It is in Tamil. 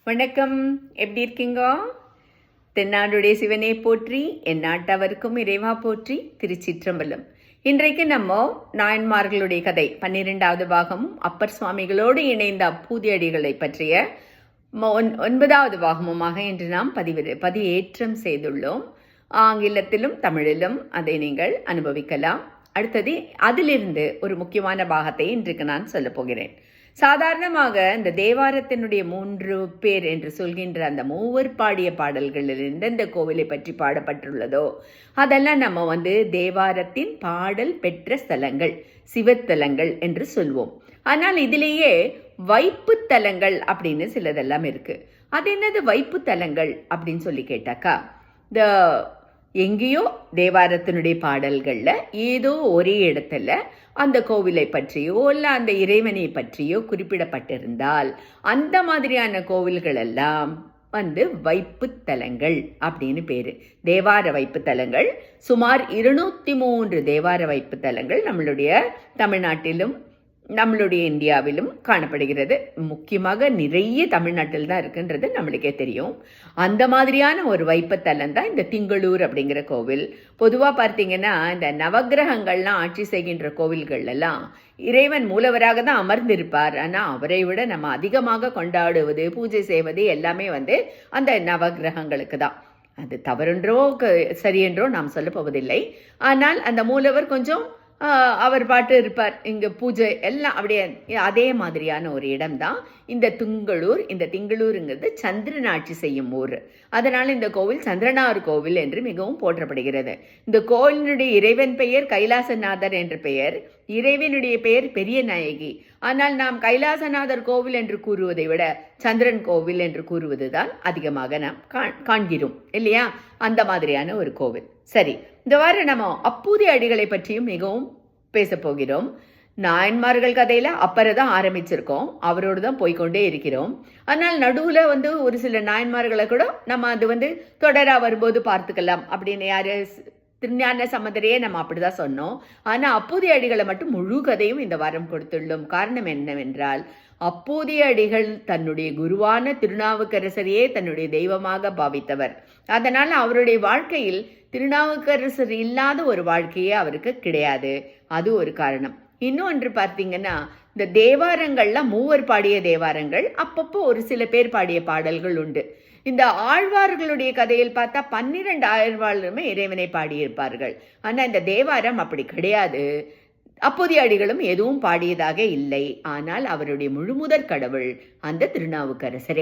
வணக்கம். எப்படி இருக்கீங்க? தென்னாடுடைய சிவனே போற்றி, என் நாட்டவருக்கும் இறைவா போற்றி. திருச்சிற்றம்பலம். இன்றைக்கு நம்ம நாயன்மார்களுடைய கதை 12வது பாகமும் அப்பர் சுவாமிகளோடு இணைந்த அப்பூதியடிகளை பற்றிய 9வது பாகமுமாக இன்று நாம் பதிவேற்றம் செய்துள்ளோம். ஆங்கிலத்திலும் தமிழிலும் அதை நீங்கள் அனுபவிக்கலாம். அடுத்தது அதிலிருந்து ஒரு முக்கியமான பாகத்தை இன்றைக்கு நான் சொல்ல போகிறேன். சாதாரணமாக இந்த தேவாரத்தினுடைய 3 பேர் என்று சொல்கின்ற அந்த மூவர் பாடிய பாடல்களில் எந்தெந்த கோவிலை பற்றி பாடப்பட்டுள்ளதோ அதெல்லாம் நம்ம தேவாரத்தின் பாடல் பெற்ற ஸ்தலங்கள், சிவத்தலங்கள் என்று சொல்வோம். ஆனால் இதிலேயே வைப்பு தலங்கள் அப்படின்னு சிலதெல்லாம் இருக்கு. அது என்னது வைப்பு தலங்கள் அப்படின்னு சொல்லி கேட்டாக்கா, இந்த எங்கேயோ தேவாரத்தினுடைய பாடல்கள்ல ஏதோ ஒரே இடத்துல அந்த கோவிலை பற்றியோ இல்லை அந்த இறைவனை பற்றியோ குறிப்பிடப்பட்டிருந்தால் அந்த மாதிரியான கோவில்கள் எல்லாம் வைப்பு தலங்கள் அப்படின்னு பேரு. தேவார வைப்பு தலங்கள் சுமார் 203 தேவார வைப்பு தலங்கள் நம்மளுடைய தமிழ்நாட்டிலும் நம்மளுடைய இந்தியாவிலும் காணப்படுகிறது. முக்கியமாக நிறைய தமிழ்நாட்டில் தான் இருக்குன்றது நம்மளுக்கே தெரியும். அந்த மாதிரியான ஒரு வைப்புத்தலம் தான் இந்த திங்களூர் அப்படிங்கிற கோவில். பொதுவாக பார்த்தீங்கன்னா இந்த நவகிரகங்கள்லாம் ஆட்சி செய்கின்ற கோவில்கள் எல்லாம் இறைவன் மூலவராக தான் அமர்ந்திருப்பார். ஆனால் அவரை விட நம்ம அதிகமாக கொண்டாடுவது, பூஜை செய்வது எல்லாமே அந்த நவகிரகங்களுக்கு தான். அது தவறென்றோ சரியென்றோ நாம் சொல்ல போவதில்லை. ஆனால் அந்த மூலவர் கொஞ்சம் அவர் பாட்டு இருப்பார். இங்கே பூஜை எல்லாம் அப்படியே அதே மாதிரியான ஒரு இடம் தான் இந்த திங்களூர். இந்த திங்களூருங்கிறது சந்திரன் ஆட்சி செய்யும் ஊர். அதனால் இந்த கோவில் சந்திரனார் கோவில் என்று மிகவும் போற்றப்படுகிறது. இந்த கோவிலினுடைய இறைவன் பெயர் கைலாசநாதர் என்ற பெயர். இறைவனுடைய பெயர் பெரிய நாயகி. ஆனால் நாம் கைலாசநாதர் கோவில் என்று கூறுவதை விட சந்திரன் கோவில் என்று கூறுவதுதான் அதிகமாக நாம் காண்கிறோம் இல்லையா? அந்த மாதிரியான ஒரு கோவில். சரி, இந்த வாரம் நம்ம அப்பூதி அடிகளை பற்றியும் மிகவும் பேச போகிறோம். நாயன்மார்கள் கதையில அப்பரை தான் ஆரம்பிச்சிருக்கோம், அவரோடு தான் போய்கொண்டே இருக்கிறோம். ஆனால் நடுவில் ஒரு சில நாயன்மார்களை கூட நம்ம அது தொடரா வரும்போது பார்த்துக்கலாம் அப்படின்னு யாரு திருஞான சம்பந்தரையே நம்ம அப்படிதான் சொன்னோம். ஆனால் அப்பூதிய அடிகளை மட்டும் முழு கதையும் இந்த வாரம் கொடுத்துள்ளோம். காரணம் என்னவென்றால், அப்பூதிய அடிகள் தன்னுடைய குருவான திருநாவுக்கரசரையே தன்னுடைய தெய்வமாக பாவித்தவர். அதனால் அவருடைய வாழ்க்கையில் திருநாவுக்கரசர் இல்லாத ஒரு வாழ்க்கையே அவருக்கு கிடையாது. அது ஒரு காரணம். இன்னொன்று பார்த்தீங்கன்னா, இந்த தேவாரங்கள்லாம் மூவர் பாடிய தேவாரங்கள், அப்பப்போ ஒரு சில பேர் பாடிய பாடல்கள் உண்டு. இந்த ஆழ்வார்களுடைய கதையில் பார்த்தா 12 ஆழ்வார்களுமே இறைவனை பாடியிருப்பார்கள். ஆனால் இந்த தேவாரம் அப்படி கிடையாது. அப்போதைய அடிகளும் எதுவும் பாடியதாக இல்லை. ஆனால் அவருடைய முழுமுதற் கடவுள் அந்த திருநாவுக்கரசரே.